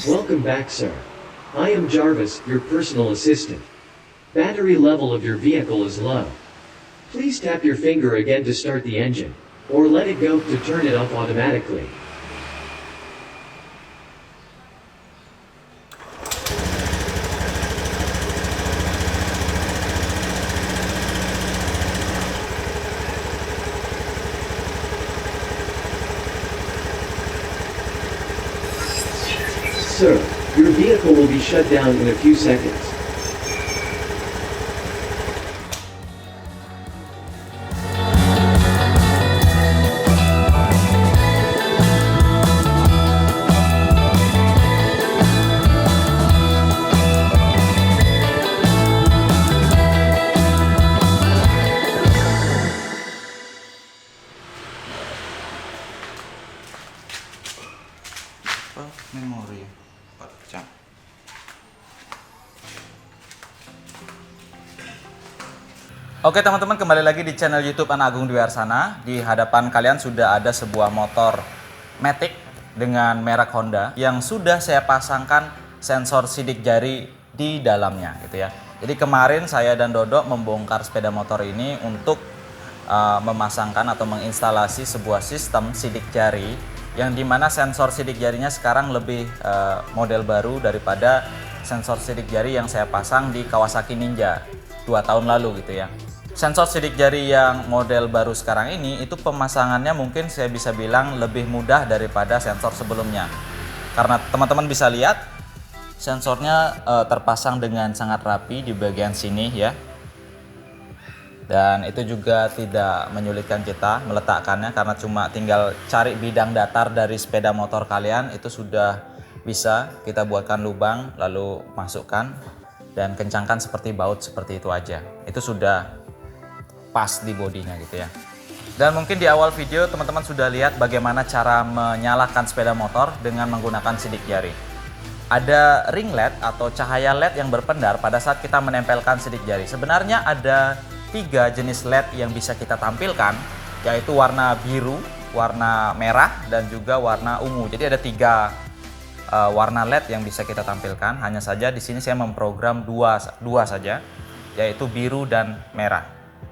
Welcome back, sir. I am Jarvis, your personal assistant. Battery level of your vehicle is low. Please tap your finger again to start the engine, or let it go to turn it off automatically. Sir, your vehicle will be shut down in a few seconds. Memori pecah. Oke teman-teman, kembali lagi di channel YouTube Anak Agung Dwi Arsana. Di hadapan kalian sudah ada sebuah motor Matic dengan merek Honda yang sudah saya pasangkan sensor sidik jari di dalamnya gitu ya. Jadi kemarin saya dan Dodo membongkar sepeda motor ini untuk memasangkan atau menginstalasi sebuah sistem sidik jari yang dimana sensor sidik jarinya sekarang lebih model baru daripada sensor sidik jari yang saya pasang di Kawasaki Ninja 2 tahun lalu gitu ya. Sensor sidik jari yang model baru sekarang ini itu pemasangannya mungkin saya bisa bilang lebih mudah daripada sensor sebelumnya. Karena teman-teman bisa lihat sensornya terpasang dengan sangat rapi di bagian sini ya. Dan itu juga tidak menyulitkan kita meletakkannya karena cuma tinggal cari bidang datar dari sepeda motor kalian, itu sudah bisa kita buatkan lubang lalu masukkan dan kencangkan seperti baut seperti itu aja. Itu sudah pas di bodinya gitu ya. Dan mungkin di awal video teman-teman sudah lihat bagaimana cara menyalakan sepeda motor dengan menggunakan sidik jari. Ada ring LED atau cahaya LED yang berpendar pada saat kita menempelkan sidik jari. Sebenarnya ada 3 jenis LED yang bisa kita tampilkan, yaitu warna biru, warna merah, dan juga warna ungu. Jadi ada 3 warna LED yang bisa kita tampilkan. Hanya saja di sini saya memprogram dua saja, yaitu biru dan merah.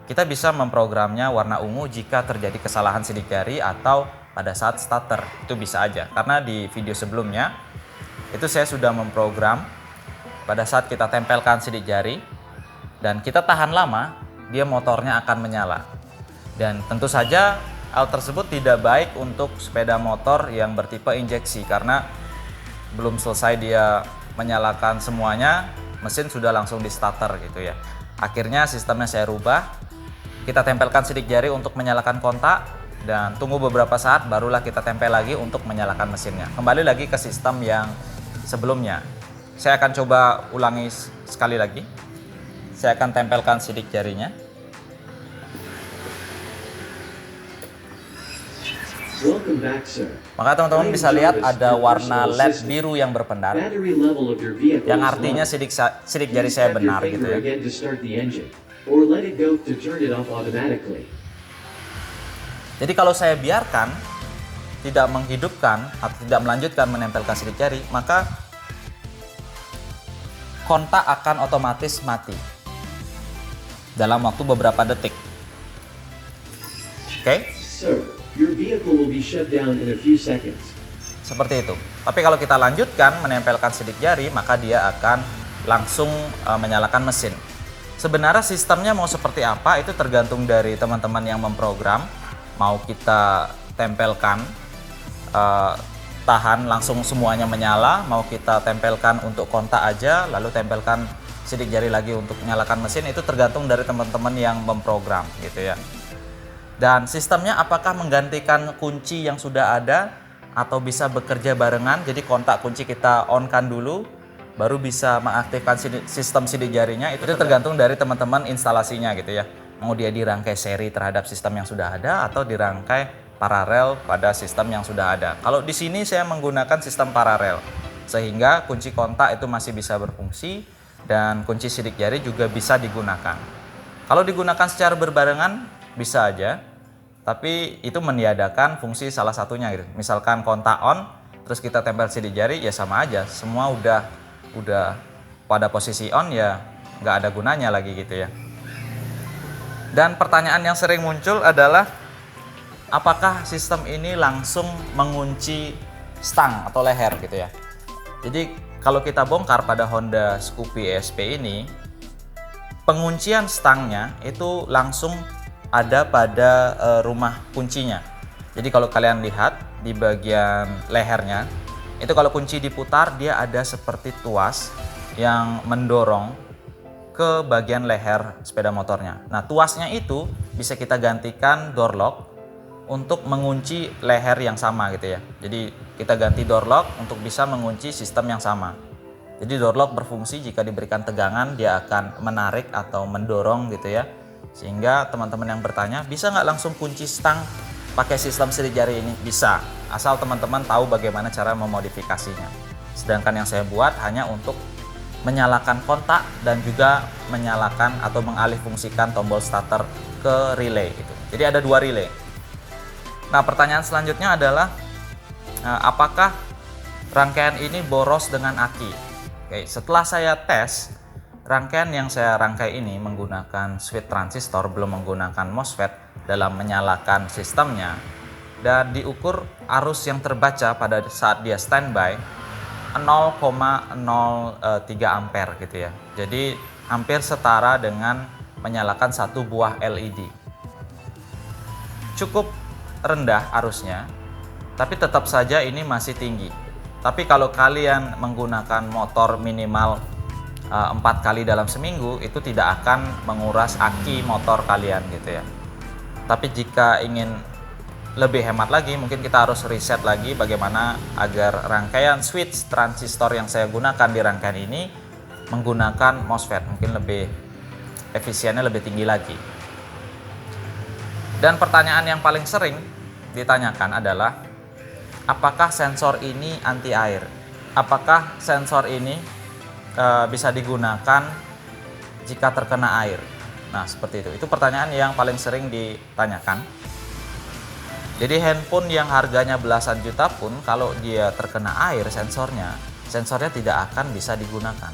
Kita bisa memprogramnya warna ungu jika terjadi kesalahan sidik jari atau pada saat starter, itu bisa aja. Karena di video sebelumnya itu saya sudah memprogram pada saat kita tempelkan sidik jari dan kita tahan lama, dia motornya akan menyala. Dan tentu saja hal tersebut tidak baik untuk sepeda motor yang bertipe injeksi karena belum selesai dia menyalakan semuanya, mesin sudah langsung di starter gitu ya. Akhirnya sistemnya saya rubah, kita tempelkan sidik jari untuk menyalakan kontak dan tunggu beberapa saat barulah kita tempel lagi untuk menyalakan mesinnya. Kembali lagi ke sistem yang sebelumnya. Saya akan coba ulangi sekali lagi. Saya akan tempelkan sidik jarinya. Welcome back, sir. Maka teman-teman bisa lihat ada warna LED biru yang berpendar, Battery level of your vehicle yang is artinya low. sidik jari saya Please tap your benar gitu finger ya. again to start the engine, or let it go to turn it off automatically. Jadi kalau saya biarkan tidak menghidupkan atau tidak melanjutkan menempelkan sidik jari, maka kontak akan otomatis mati dalam waktu beberapa detik. Oke? Sir, your vehicle will be shut down in a few seconds. Seperti itu. Tapi kalau kita lanjutkan menempelkan sidik jari, maka dia akan langsung menyalakan mesin. Sebenarnya sistemnya mau seperti apa itu tergantung dari teman-teman yang memprogram. Mau kita tempelkan tahan langsung semuanya menyala, mau kita tempelkan untuk kontak aja lalu tempelkan sidik jari lagi untuk menyalakan mesin, itu tergantung dari teman-teman yang memprogram gitu ya. Dan sistemnya apakah menggantikan kunci yang sudah ada atau bisa bekerja barengan, jadi kontak kunci kita on kan dulu baru bisa mengaktifkan sistem sidik jarinya, itu tergantung dari teman-teman instalasinya gitu ya. Mau dia dirangkai seri terhadap sistem yang sudah ada atau dirangkai paralel pada sistem yang sudah ada. Kalau di sini saya menggunakan sistem paralel sehingga kunci kontak itu masih bisa berfungsi dan kunci sidik jari juga bisa digunakan. Kalau digunakan secara berbarengan bisa aja, tapi itu meniadakan fungsi salah satunya gitu. Misalkan kontak on, terus kita tempel sidik jari, ya sama aja. Semua udah pada posisi on, ya nggak ada gunanya lagi gitu ya. Dan pertanyaan yang sering muncul adalah apakah sistem ini langsung mengunci stang atau leher gitu ya. Jadi kalau kita bongkar pada Honda Scoopy ESP ini, penguncian stangnya itu langsung ada pada rumah kuncinya. Jadi kalau kalian lihat di bagian lehernya, itu kalau kunci diputar dia ada seperti tuas yang mendorong ke bagian leher sepeda motornya. Nah, tuasnya itu bisa kita gantikan door lock untuk mengunci leher yang sama gitu ya. Jadi kita ganti door lock untuk bisa mengunci sistem yang sama. Jadi door lock berfungsi jika diberikan tegangan dia akan menarik atau mendorong gitu ya. Sehingga teman-teman yang bertanya, bisa nggak langsung kunci stang pakai sistem sidik jari ini? Bisa, asal teman-teman tahu bagaimana cara memodifikasinya. Sedangkan yang saya buat hanya untuk menyalakan kontak dan juga menyalakan atau mengalihfungsikan tombol starter ke relay gitu. Jadi ada 2 relay. Nah, pertanyaan selanjutnya adalah apakah rangkaian ini boros dengan aki? Oke, setelah saya tes, rangkaian yang saya rangkai ini menggunakan switch transistor, belum menggunakan MOSFET dalam menyalakan sistemnya, dan diukur arus yang terbaca pada saat dia standby 0,03 ampere gitu ya. Jadi hampir setara dengan menyalakan 1 buah LED. Cukup rendah arusnya, tapi tetap saja ini masih tinggi. Tapi kalau kalian menggunakan motor minimal 4 kali dalam seminggu, itu tidak akan menguras aki motor kalian gitu ya. Tapi jika ingin lebih hemat lagi, mungkin kita harus riset lagi bagaimana agar rangkaian switch transistor yang saya gunakan di rangkaian ini menggunakan MOSFET, mungkin lebih efisiennya lebih tinggi lagi. Dan pertanyaan yang paling sering ditanyakan adalah apakah sensor ini anti air? Apakah sensor ini bisa digunakan jika terkena air? Nah, seperti itu. Itu pertanyaan yang paling sering ditanyakan. Jadi handphone yang harganya belasan juta pun kalau dia terkena air sensornya tidak akan bisa digunakan.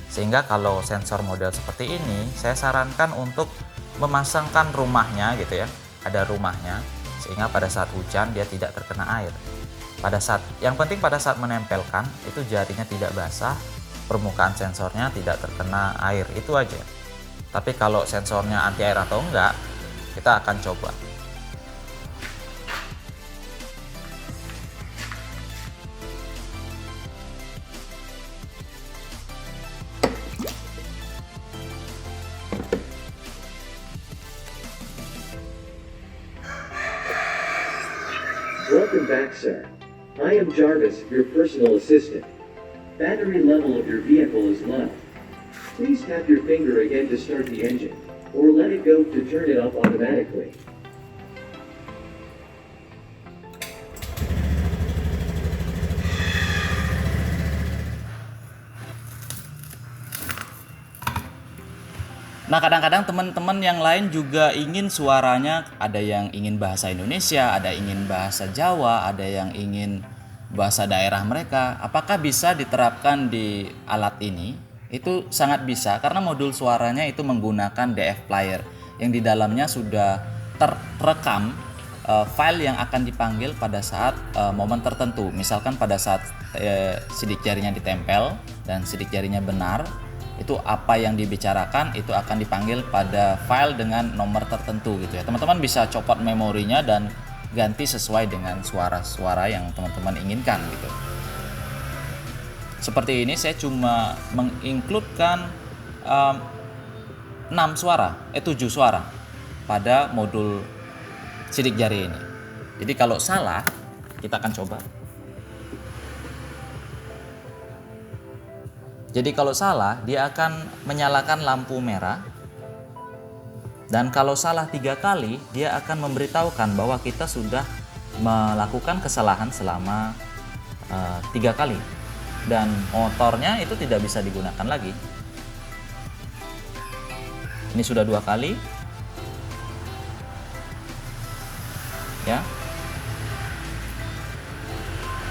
Sehingga kalau sensor model seperti ini, saya sarankan untuk memasangkan rumahnya gitu ya. Ada rumahnya sehingga pada saat hujan dia tidak terkena air. Yang penting pada saat menempelkan itu jarinya tidak basah, permukaan sensornya tidak terkena air, itu aja. Tapi kalau sensornya anti air atau enggak, kita akan coba. Welcome back, sir. I am Jarvis, your personal assistant. Battery level of your vehicle is low. Please tap your finger again to start the engine, or let it go to turn it off automatically. Nah, kadang-kadang teman-teman yang lain juga ingin suaranya, ada yang ingin bahasa Indonesia, ada ingin bahasa Jawa, ada yang ingin bahasa daerah mereka. Apakah bisa diterapkan di alat ini? Itu sangat bisa, karena modul suaranya itu menggunakan DF player yang di dalamnya sudah terekam file yang akan dipanggil pada saat momen tertentu. Misalkan pada saat sidik jarinya ditempel dan sidik jarinya benar, itu apa yang dibicarakan itu akan dipanggil pada file dengan nomor tertentu gitu ya. Teman-teman bisa copot memorinya dan ganti sesuai dengan suara-suara yang teman-teman inginkan gitu. Seperti ini saya cuma mengincludekan 7 suara pada modul sidik jari ini. Jadi kalau salah, kita akan coba. Jadi kalau salah, dia akan menyalakan lampu merah. Dan kalau salah 3 kali, dia akan memberitahukan bahwa kita sudah melakukan kesalahan selama 3 kali. Dan motornya itu tidak bisa digunakan lagi. Ini sudah 2 kali. Ya.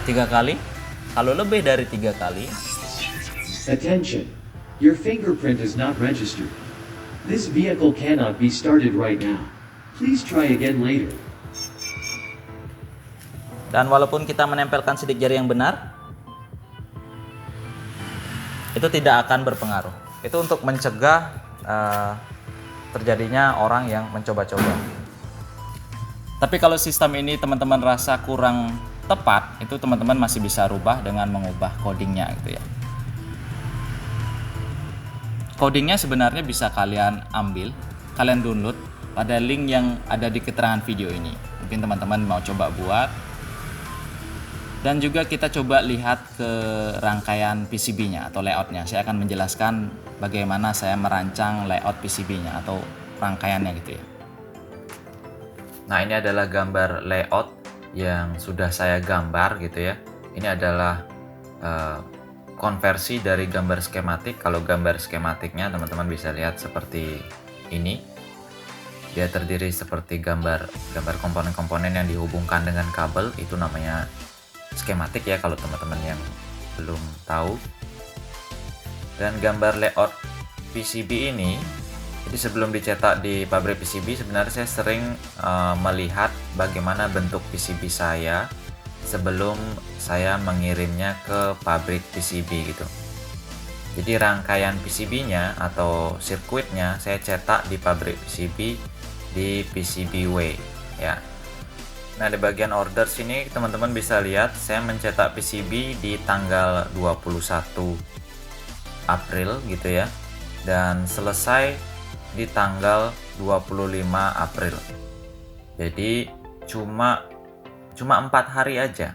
3 kali. Kalau lebih dari 3 kali, Attention! Your fingerprint is not registered. This vehicle cannot be started right now. Please try again later. dan walaupun kita menempelkan sidik jari yang benar, itu tidak akan berpengaruh. Itu untuk mencegah terjadinya orang yang mencoba-coba. Tapi kalau sistem ini teman-teman rasa kurang tepat, itu teman-teman masih bisa rubah dengan mengubah codingnya gitu ya. Codingnya sebenarnya bisa kalian ambil, kalian download pada link yang ada di keterangan video ini. Mungkin teman-teman mau coba buat. Dan juga kita coba lihat ke rangkaian PCB-nya atau layout-nya. Saya akan menjelaskan bagaimana saya merancang layout PCB-nya atau rangkaiannya gitu ya. Nah, ini adalah gambar layout yang sudah saya gambar gitu ya. Ini adalah konversi dari gambar skematik. Kalau gambar skematiknya teman-teman bisa lihat seperti ini. Dia terdiri seperti gambar komponen-komponen yang dihubungkan dengan kabel, itu namanya skematik ya kalau teman-teman yang belum tahu. Dan gambar layout PCB ini, jadi sebelum dicetak di pabrik PCB sebenarnya saya sering melihat bagaimana bentuk PCB saya sebelum saya mengirimnya ke pabrik PCB gitu. Jadi rangkaian PCB-nya atau sirkuitnya saya cetak di pabrik PCB di PCBWay ya. Nah, di bagian order sini teman-teman bisa lihat saya mencetak PCB di tanggal 21 April gitu ya. Dan selesai di tanggal 25 April. Jadi cuma 4 hari aja.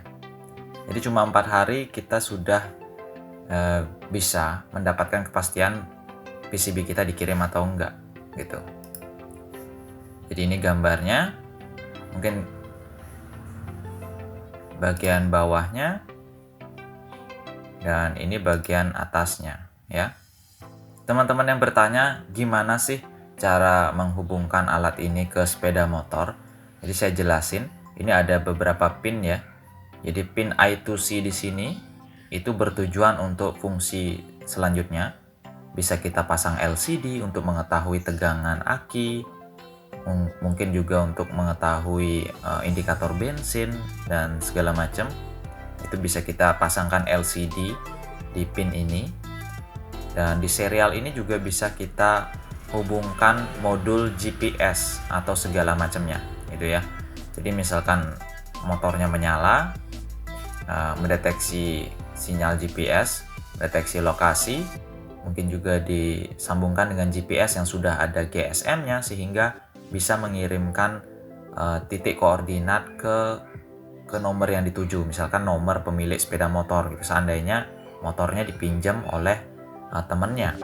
Jadi cuma 4 hari kita sudah bisa mendapatkan kepastian PCB kita dikirim atau enggak gitu. Jadi ini gambarnya. Mungkin bagian bawahnya dan ini bagian atasnya ya. Teman-teman yang bertanya gimana sih cara menghubungkan alat ini ke sepeda motor, jadi saya jelasin. Ini ada beberapa pin ya. Jadi pin I2C di sini itu bertujuan untuk fungsi selanjutnya. Bisa kita pasang LCD untuk mengetahui tegangan aki, mungkin juga untuk mengetahui indikator bensin dan segala macam. Itu bisa kita pasangkan LCD di pin ini. Dan di serial ini juga bisa kita hubungkan modul GPS atau segala macamnya gitu ya. Jadi misalkan motornya menyala, mendeteksi sinyal GPS, deteksi lokasi, mungkin juga disambungkan dengan GPS yang sudah ada GSM-nya sehingga bisa mengirimkan titik koordinat ke nomor yang dituju, misalkan nomor pemilik sepeda motor gitu, seandainya motornya dipinjam oleh temannya.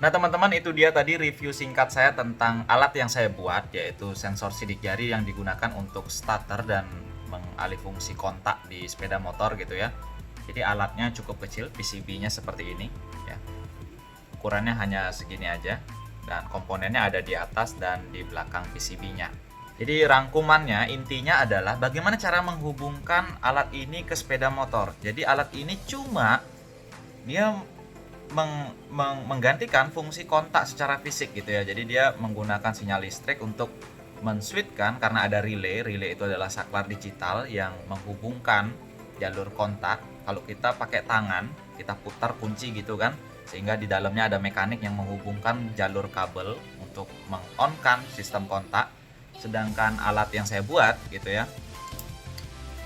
Nah teman-teman, itu dia tadi review singkat saya tentang alat yang saya buat, yaitu sensor sidik jari yang digunakan untuk starter dan mengalih fungsi kontak di sepeda motor gitu ya. Jadi alatnya cukup kecil, PCB-nya seperti ini ya. Ukurannya hanya segini aja dan komponennya ada di atas dan di belakang PCB-nya. Jadi rangkumannya intinya adalah bagaimana cara menghubungkan alat ini ke sepeda motor. Jadi alat ini cuma dia menggantikan fungsi kontak secara fisik gitu ya. Jadi dia menggunakan sinyal listrik untuk menswitchkan, karena ada relay. Relay itu adalah saklar digital yang menghubungkan jalur kontak. Kalau kita pakai tangan, kita putar kunci gitu kan, sehingga di dalamnya ada mekanik yang menghubungkan jalur kabel untuk meng-on-kan sistem kontak. Sedangkan alat yang saya buat gitu ya,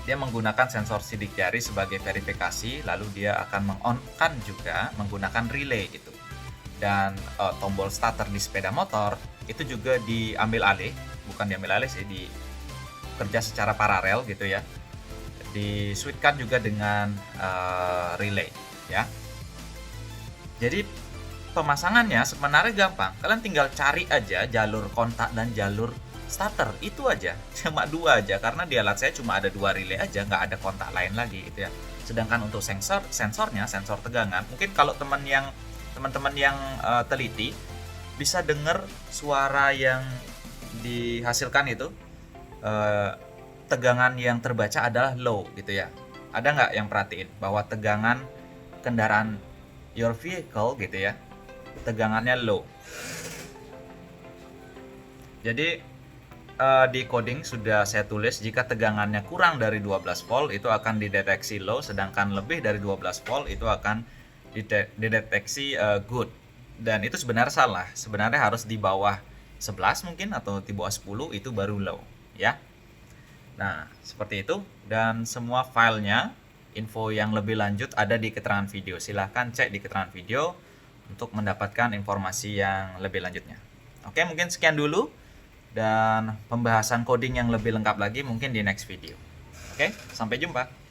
dia menggunakan sensor sidik jari sebagai verifikasi, lalu dia akan meng-on-kan juga menggunakan relay gitu. Dan tombol starter di sepeda motor itu juga diambil alih, bukan diambil alih sih, kerja secara paralel gitu ya. Disuitkan juga dengan relay ya. Jadi pemasangannya sebenarnya gampang. Kalian tinggal cari aja jalur kontak dan jalur starter, itu aja. Cuma 2 aja, karena di alat saya cuma ada 2 relay aja, nggak ada kontak lain lagi gitu ya. Sedangkan untuk sensornya, sensor tegangan, mungkin kalau teman-teman yang teliti bisa dengar suara yang dihasilkan itu, tegangan yang terbaca adalah low gitu ya. Ada nggak yang perhatiin bahwa tegangan kendaraan your vehicle gitu ya, tegangannya low. Jadi di coding sudah saya tulis jika tegangannya kurang dari 12 volt itu akan dideteksi low, sedangkan lebih dari 12 volt itu akan dideteksi good. Dan itu sebenarnya salah. Sebenarnya harus di bawah 11 mungkin, atau di bawah 10 itu baru low ya. Nah, seperti itu. Dan semua filenya, info yang lebih lanjut ada di keterangan video. Silahkan cek di keterangan video untuk mendapatkan informasi yang lebih lanjutnya. Oke, mungkin sekian dulu. Dan pembahasan coding yang lebih lengkap lagi mungkin di next video. Oke, sampai jumpa.